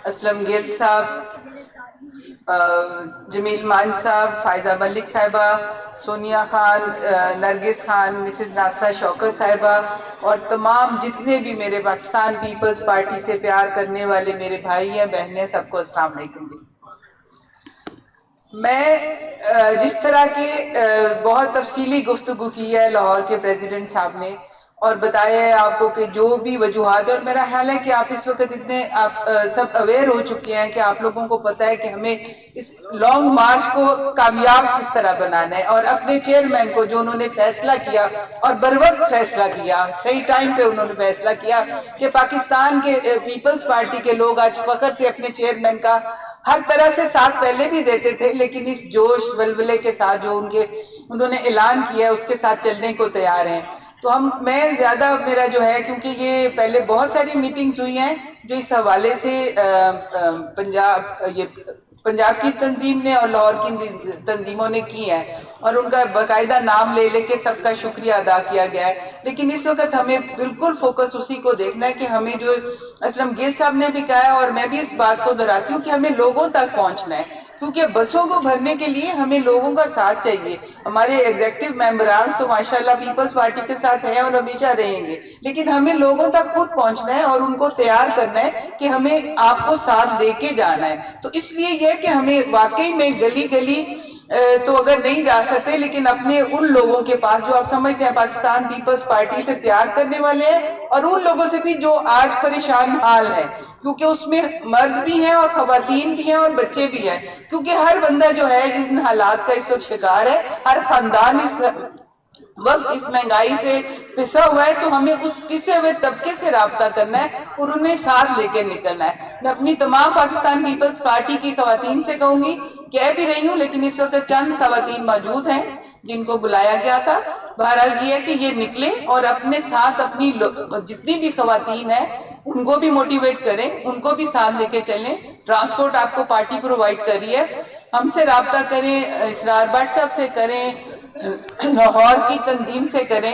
اسلم گل صاحب, جمیل مان صاحب, فائزہ ملک صاحبہ, سونیا خان, نرگس خان, مسز ناصرہ شوکت صاحبہ اور تمام جتنے بھی میرے پاکستان پیپلز پارٹی سے پیار کرنے والے میرے بھائی ہیں, بہنیں, سب کو السلام علیکم. جی, میں جس طرح کی بہت تفصیلی گفتگو کی ہے لاہور کے پریزیڈنٹ صاحب نے اور بتایا ہے آپ کو کہ جو بھی وجوہات ہے, اور میرا خیال ہے کہ آپ اس وقت اتنے سب اویئر ہو چکے ہیں کہ آپ لوگوں کو پتہ ہے کہ ہمیں اس لانگ مارچ کو کامیاب کس طرح بنانا ہے, اور اپنے چیئرمین کو جو انہوں نے فیصلہ کیا اور بروقت فیصلہ کیا, صحیح ٹائم پہ انہوں نے فیصلہ کیا کہ پاکستان کے پیپلز پارٹی کے لوگ آج فخر سے اپنے چیئرمین کا ہر طرح سے ساتھ پہلے بھی دیتے تھے, لیکن اس جوش ولولے کے ساتھ جو انہوں نے اعلان کیا ہے اس کے ساتھ چلنے کو تیار ہیں. تو میں زیادہ میرا جو ہے, کیونکہ یہ پہلے بہت ساری میٹنگز ہوئی ہیں جو اس حوالے سے پنجاب کی تنظیم نے اور لاہور کی تنظیموں نے کی ہے, اور ان کا باقاعدہ نام لے لے کے سب کا شکریہ ادا کیا گیا ہے. لیکن اس وقت ہمیں بالکل فوکس اسی کو دیکھنا ہے کہ ہمیں جو اسلم گل صاحب نے بھی کہا ہے, اور میں بھی اس بات کو دہراتی ہوں کہ ہمیں لوگوں تک پہنچنا ہے, کیونکہ بسوں کو بھرنے کے لیے ہمیں لوگوں کا ساتھ چاہیے. ہمارے ایگزیکٹو ممبران تو ماشاءاللہ پیپلز پارٹی کے ساتھ ہیں اور ہمیشہ رہیں گے, لیکن ہمیں لوگوں تک خود پہنچنا ہے اور ان کو تیار کرنا ہے کہ ہمیں آپ کو ساتھ لے کے جانا ہے. تو اس لیے یہ کہ ہمیں واقعی میں گلی گلی تو اگر نہیں جا سکتے, لیکن اپنے ان لوگوں کے پاس جو آپ سمجھتے ہیں پاکستان پیپلز پارٹی سے پیار کرنے والے ہیں, اور ان لوگوں سے بھی جو آج پریشان حال ہیں, کیونکہ اس میں مرد بھی ہیں اور خواتین بھی ہیں اور بچے بھی ہیں, کیونکہ ہر بندہ جو ہے ان حالات کا اس وقت شکار ہے, ہر خاندان اس وقت اس مہنگائی سے پسا ہوا ہے. تو ہمیں اس پسے ہوئے طبقے سے رابطہ کرنا ہے اور انہیں ساتھ لے کے نکلنا ہے. میں اپنی تمام پاکستان پیپلز پارٹی کی خواتین سے کہوں گی, کہہ بھی رہی ہوں لیکن اس وقت چند خواتین موجود ہیں جن کو بلایا گیا تھا, بہرحال یہ ہے کہ یہ نکلیں اور اپنے ساتھ اپنی جتنی بھی خواتین ہیں ان کو بھی موٹیویٹ کریں, ان کو بھی ساتھ لے کے چلیں. ٹرانسپورٹ آپ کو پارٹی پرووائڈ کر رہی ہے, ہم سے رابطہ کریں, اسرار بٹ صاحب سے کریں, لاہور کی تنظیم سے کریں,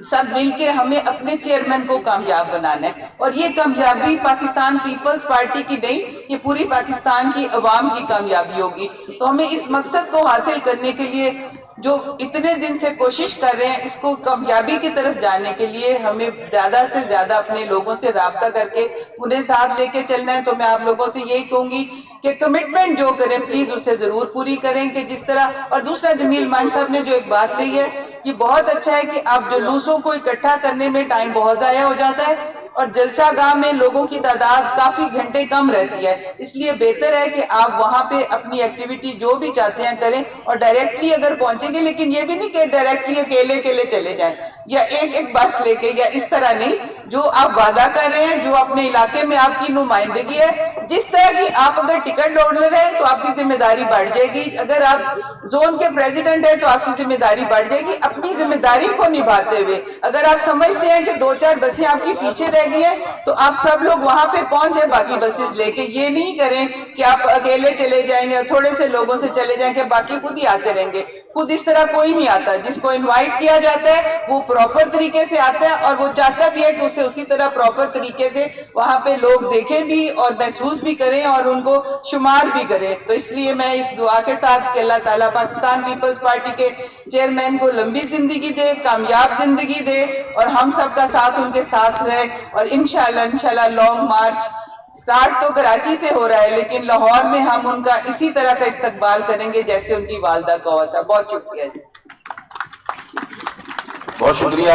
سب مل کے ہمیں اپنے چیئرمین کو کامیاب بنانا ہے. اور یہ کامیابی پاکستان پیپلز پارٹی کی نہیں, یہ پوری پاکستان کی عوام کی کامیابی ہوگی. تو ہمیں اس مقصد کو حاصل کرنے کے لیے جو اتنے دن سے کوشش کر رہے ہیں, اس کو کامیابی کی طرف جانے کے لیے ہمیں زیادہ سے زیادہ اپنے لوگوں سے رابطہ کر کے انہیں ساتھ لے کے چلنا ہے. تو میں آپ لوگوں سے یہی کہوں گی کہ کمٹمنٹ جو کریں پلیز اسے ضرور پوری کریں, کہ جس طرح. اور دوسرا, جمیل مان صاحب نے جو ایک بات کہی ہے یہ بہت اچھا ہے کہ آپ جلوسوں کو اکٹھا کرنے میں ٹائم بہت ضائع ہو جاتا ہے, اور جلسہ گاہ میں لوگوں کی تعداد کافی گھنٹے کم رہتی ہے, اس لیے بہتر ہے کہ آپ وہاں پہ اپنی ایکٹیویٹی جو بھی چاہتے ہیں کریں, اور ڈائریکٹلی اگر پہنچیں گے, لیکن یہ بھی نہیں کہ ڈائریکٹلی اکیلے چلے جائیں یا ایک بس لے کے, یا اس طرح نہیں. جو آپ وعدہ کر رہے ہیں, جو اپنے علاقے میں آپ کی نمائندگی ہے, جس طرح کی آپ اگر ٹکٹ ہولڈر ہیں تو آپ کی ذمہ داری بڑھ جائے گی, اگر آپ زون کے پریزیڈنٹ ہیں تو آپ کی ذمہ داری بڑھ جائے گی. اپنی ذمہ داری کو نبھاتے ہوئے اگر آپ سمجھتے ہیں کہ 2-4 بسیں آپ کی پیچھے رہ گئی ہیں تو آپ سب لوگ وہاں پہ پہنچ جائیں باقی بسز لے کے. یہ نہیں کریں کہ آپ اکیلے چلے جائیں گے, تھوڑے سے لوگوں سے چلے جائیں کہ باقی خود ہی آتے رہیں گے. خود اس طرح کوئی نہیں آتا, جس کو انوائٹ کیا جاتا ہے وہ پراپر طریقے سے آتا ہے, اور وہ چاہتا بھی ہے کہ اسے اسی طرح پراپر طریقے سے وہاں پہ لوگ دیکھیں بھی اور محسوس بھی کریں اور ان کو شمار بھی کریں. تو اس لیے میں اس دعا کے ساتھ کہ اللہ تعالیٰ پاکستان پیپلز پارٹی کے چیئرمین کو لمبی زندگی دے, کامیاب زندگی دے, اور ہم سب کا ساتھ ان کے ساتھ رہے. اور انشاءاللہ لانگ مارچ سٹارٹ تو کراچی سے ہو رہا ہے, لیکن لاہور میں ہم ان کا اسی طرح کا استقبال کریں گے جیسے ان کی والدہ کا ہوا تھا. بہت شکریہ جی. بہت شکریہ.